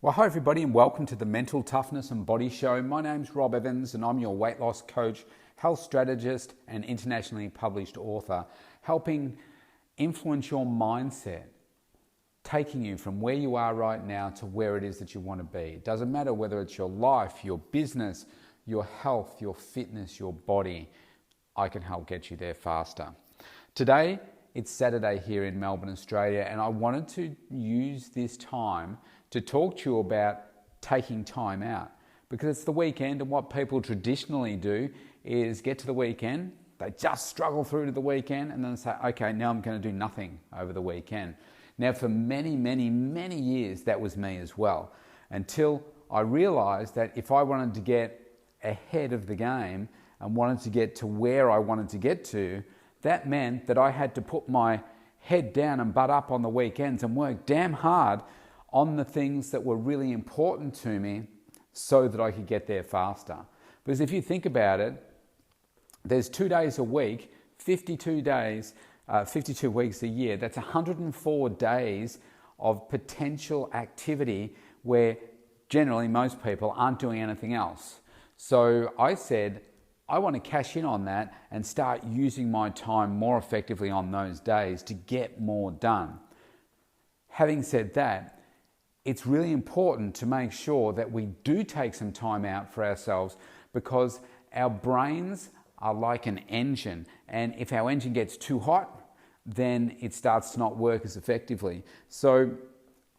Well, hi everybody and welcome to the Mental Toughness and Body Show. My name's Rob Evans and I'm your weight loss coach, health strategist and internationally published author, helping influence your mindset, taking you from where you are right now to where it is that you want to be. It doesn't matter whether it's your life, your business, your health, your fitness, your body. I can help get you there faster. Today, it's Saturday here in Melbourne, Australia, and I wanted to use this time to talk to you about taking time out, because it's the weekend, and what people traditionally do is get to the weekend, they just struggle through to the weekend and then say, okay, now I'm going to do nothing over the weekend. Now for many years that was me as well, until I realized that if I wanted to get ahead of the game and wanted to get to where I wanted to get to, that meant that I had to put my head down and butt up on the weekends and work damn hard on the things that were really important to me so that I could get there faster. Because if you think about it, there's 2 days a week, 52 days, 52 weeks a year. That's 104 days of potential activity where generally most people aren't doing anything else. So I said, I want to cash in on that and start using my time more effectively on those days to get more done. Having said that, it's really important to make sure that we do take some time out for ourselves, because our brains are like an engine, and if our engine gets too hot, then it starts to not work as effectively. So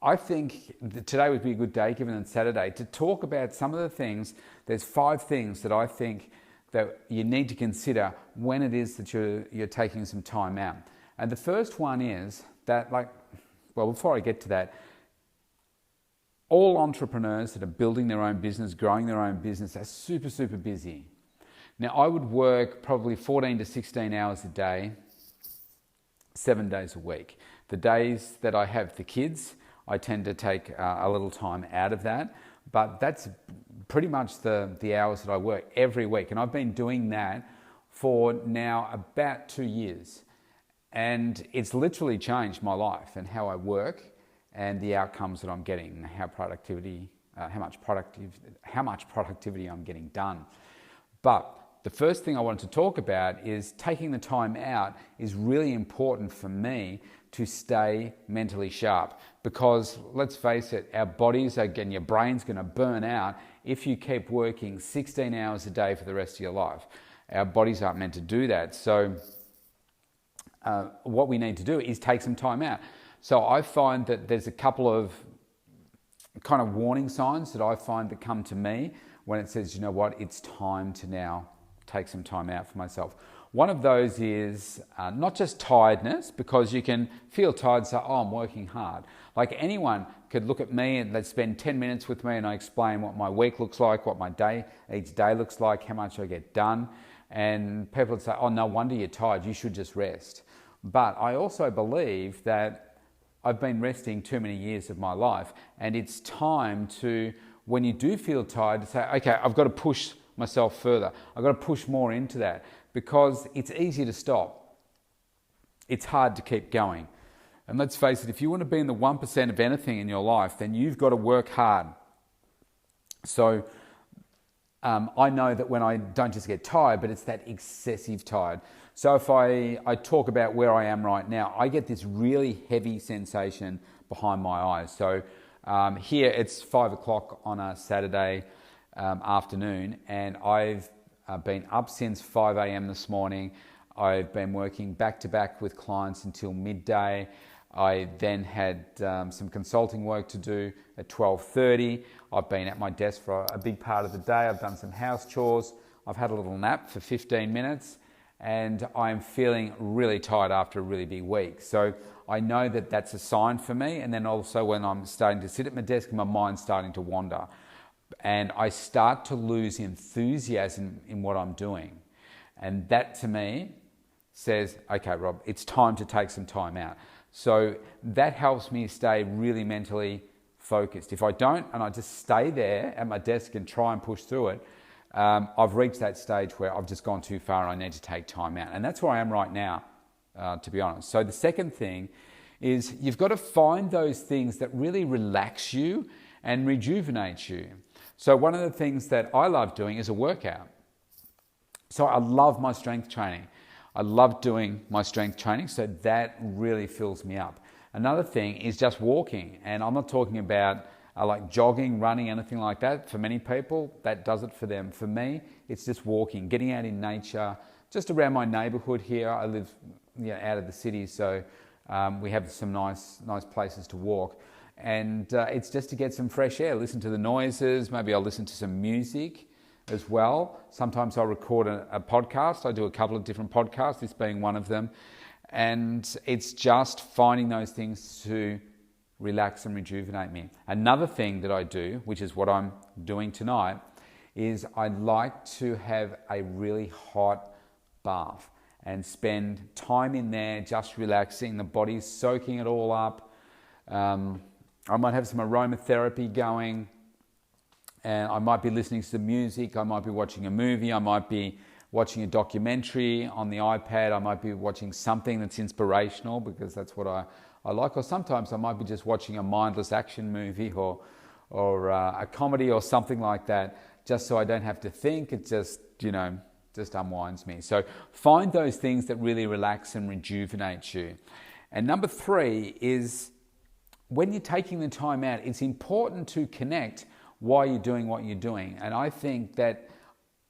I think that today would be a good day, given it's Saturday, to talk about some of the things. There's 5 things that I think that you need to consider when it is that you're taking some time out. And the first one is that, before I get to that, all entrepreneurs that are building their own business, growing their own business, are super busy. Now, I would work probably 14 to 16 hours a day, 7 days a week. The days that I have the kids, I tend to take a little time out of that, but that's pretty much the hours that I work every week. And I've been doing that for now about 2 years. And it's literally changed my life and how I work and the outcomes that I'm getting, how much productivity I'm getting done. But the first thing I wanted to talk about is taking the time out is really important for me to stay mentally sharp, because let's face it, our bodies and your brain's going to burn out if you keep working 16 hours a day for the rest of your life. Our bodies aren't meant to do that. So what we need to do is take some time out. So I find that there's a couple of kind of warning signs that I find that come to me when it says, you know what, it's time to now take some time out for myself. One of those is not just tiredness, because you can feel tired and say, oh, I'm working hard. Like anyone could look at me and they'd spend 10 minutes with me and I explain what my week looks like, what my each day looks like, how much I get done. And people would say, oh, no wonder you're tired, you should just rest. But I also believe that I've been resting too many years of my life, and it's time to, when you do feel tired, to say, okay, I've got to push myself further. I've got to push more into that, because it's easy to stop. It's hard to keep going. And let's face it, if you want to be in the 1% of anything in your life, then you've got to work hard. So I know that when I don't just get tired, but it's that excessive tired. So if I talk about where I am right now, I get this really heavy sensation behind my eyes. So here it's 5 o'clock on a Saturday afternoon, and I've been up since 5 a.m. this morning. I've been working back to back with clients until midday. I then had some consulting work to do at 12:30. I've been at my desk for a big part of the day. I've done some house chores. I've had a little nap for 15 minutes. And I'm feeling really tired after a really big week. So I know that that's a sign for me. And then also when I'm starting to sit at my desk, my mind's starting to wander. And I start to lose enthusiasm in what I'm doing. And that to me says, okay, Rob, it's time to take some time out. So that helps me stay really mentally focused. If I don't, and I just stay there at my desk and try and push through it, I've reached that stage where I've just gone too far and I need to take time out. And that's where I am right now, to be honest. So the second thing is you've got to find those things that really relax you and rejuvenates you. So one of the things that I love doing is a workout. So I love my strength training. I love doing my strength training, so that really fills me up. Another thing is just walking, and I'm not talking about like jogging, running, anything like that. For many people, that does it for them. For me, it's just walking, getting out in nature, just around my neighbourhood here. I live out of the city, so we have some nice places to walk. And it's just to get some fresh air, listen to the noises, maybe I'll listen to some music as well. Sometimes I'll record a podcast. I do a couple of different podcasts, this being one of them. And it's just finding those things to relax and rejuvenate me. Another thing that I do, which is what I'm doing tonight, is I like to have a really hot bath and spend time in there just relaxing, the body's soaking it all up. I might have some aromatherapy going, and I might be listening to some music, I might be watching a movie, I might be watching a documentary on the iPad, I might be watching something that's inspirational because that's what I like, or sometimes I might be just watching a mindless action movie or a comedy or something like that, just so I don't have to think. It just unwinds me. So find those things that really relax and rejuvenate you. And number 3 is, when you're taking the time out, it's important to connect why you're doing what you're doing. And I think that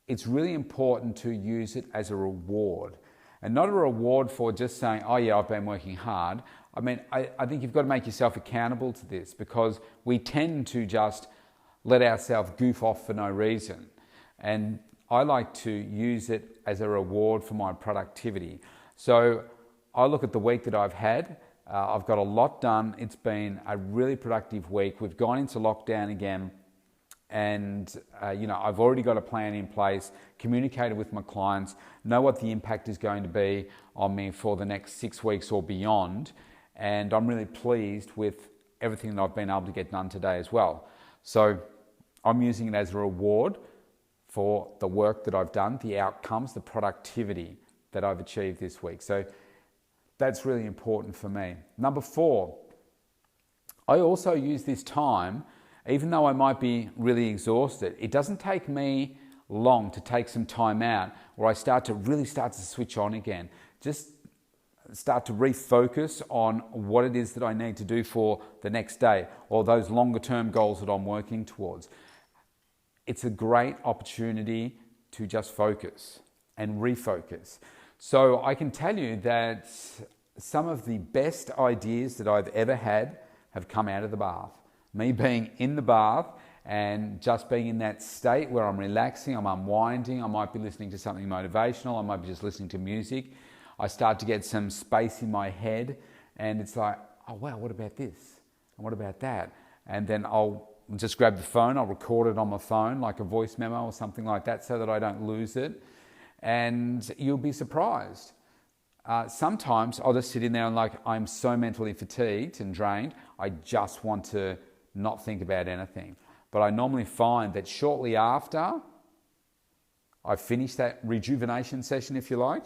it's really important to use it as a reward, and not a reward for just saying, oh yeah, I've been working hard. I mean, I think you've got to make yourself accountable to this, because we tend to just let ourselves goof off for no reason. And I like to use it as a reward for my productivity. So I look at the week that I've had. I've got a lot done. It's been a really productive week. We've gone into lockdown again. And I've already got a plan in place, communicated with my clients, know what the impact is going to be on me for the next 6 weeks or beyond. And I'm really pleased with everything that I've been able to get done today as well. So I'm using it as a reward for the work that I've done, the outcomes, the productivity that I've achieved this week. So that's really important for me. Number 4, I also use this time, even though I might be really exhausted, it doesn't take me long to take some time out where I start to switch on again. Just start to refocus on what it is that I need to do for the next day, or those longer term goals that I'm working towards. It's a great opportunity to just focus and refocus. So I can tell you that some of the best ideas that I've ever had have come out of the bath. Me being in the bath and just being in that state where I'm relaxing, I'm unwinding, I might be listening to something motivational, I might be just listening to music. I start to get some space in my head, and it's like, oh wow, what about this? And what about that? And then I'll just grab the phone, I'll record it on my phone, like a voice memo or something like that, so that I don't lose it. And you'll be surprised. Sometimes I'll just sit in there and I'm so mentally fatigued and drained, I just want to not think about anything. But I normally find that shortly after I finish that rejuvenation session, if you like,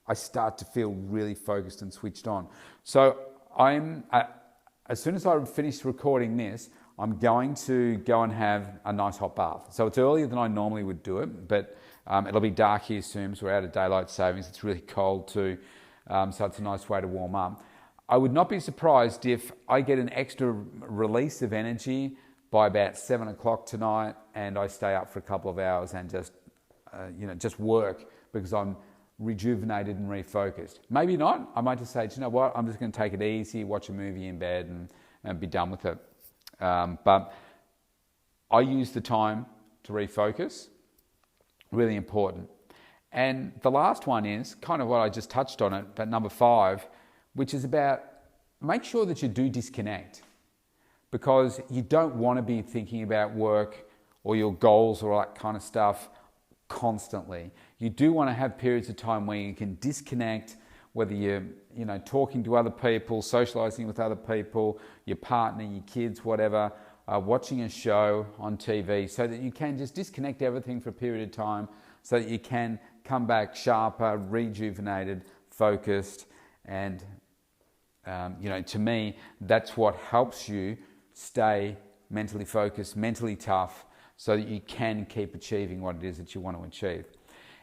I start to feel really focused and switched on. So as soon as I finish recording this, I'm going to go and have a nice hot bath. So it's earlier than I normally would do it, but it'll be dark here soon, so we're out of daylight savings. It's really cold too, so it's a nice way to warm up. I would not be surprised if I get an extra release of energy by about 7 o'clock tonight, and I stay up for a couple of hours and just work, because I'm rejuvenated and refocused. Maybe not. I might just say, do you know what? I'm just going to take it easy, watch a movie in bed, and be done with it. But I use the time to refocus. Really important. And the last one is kind of what I just touched on it, but number 5, which is about make sure that you do disconnect, because you don't want to be thinking about work or your goals or all that kind of stuff constantly. You do want to have periods of time where you can disconnect, whether you're talking to other people, socializing with other people, your partner, your kids, whatever, watching a show on TV, so that you can just disconnect everything for a period of time, so that you can come back sharper, rejuvenated, focused, and to me, that's what helps you stay mentally focused, mentally tough, so that you can keep achieving what it is that you want to achieve.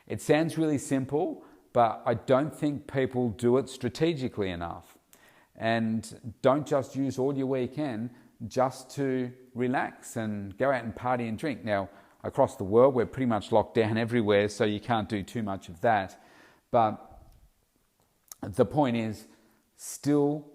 It sounds really simple, but I don't think people do it strategically enough. And don't just use all your weekend just to relax and go out and party and drink. Now, across the world, we're pretty much locked down everywhere, so you can't do too much of that. But the point is, still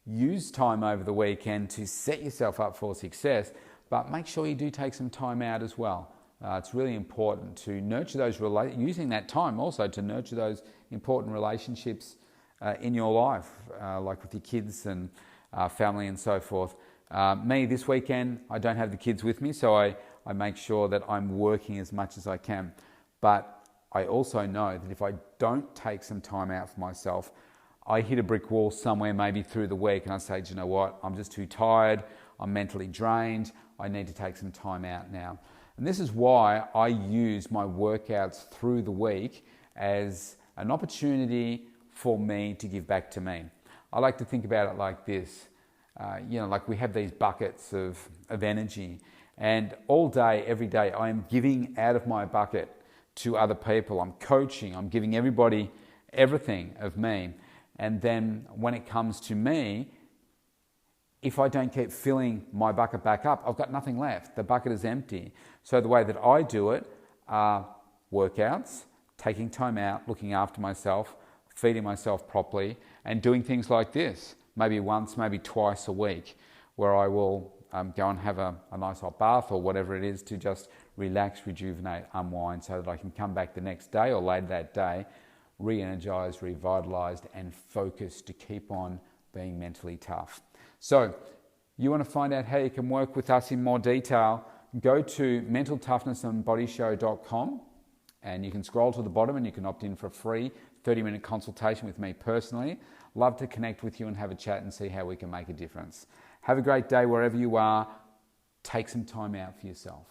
use time over the weekend to set yourself up for success, but make sure you do take some time out as well. It's really important to nurture those using that time also to nurture those important relationships in your life, like with your kids and family and so forth. Me, this weekend, I don't have the kids with me, so I make sure that I'm working as much as I can. But I also know that if I don't take some time out for myself, I hit a brick wall somewhere maybe through the week and I say, do you know what, I'm just too tired, I'm mentally drained, I need to take some time out now. And this is why I use my workouts through the week as an opportunity for me to give back to me. I like to think about it like this. Like we have these buckets of energy, and all day, every day, I am giving out of my bucket to other people. I'm coaching, I'm giving everybody everything of me. And then when it comes to me, if I don't keep filling my bucket back up, I've got nothing left. The bucket is empty. So the way that I do it are workouts, taking time out, looking after myself, feeding myself properly, and doing things like this, maybe once, maybe twice a week, where I will go and have a nice hot bath or whatever it is to just relax, rejuvenate, unwind, so that I can come back the next day or later that day, re-energized, revitalized, and focused to keep on being mentally tough. So, you want to find out how you can work with us in more detail, go to mentaltoughnessandbodyshow.com, and you can scroll to the bottom and you can opt in for a free 30-minute consultation with me personally. Love to connect with you and have a chat and see how we can make a difference. Have a great day wherever you are. Take some time out for yourself.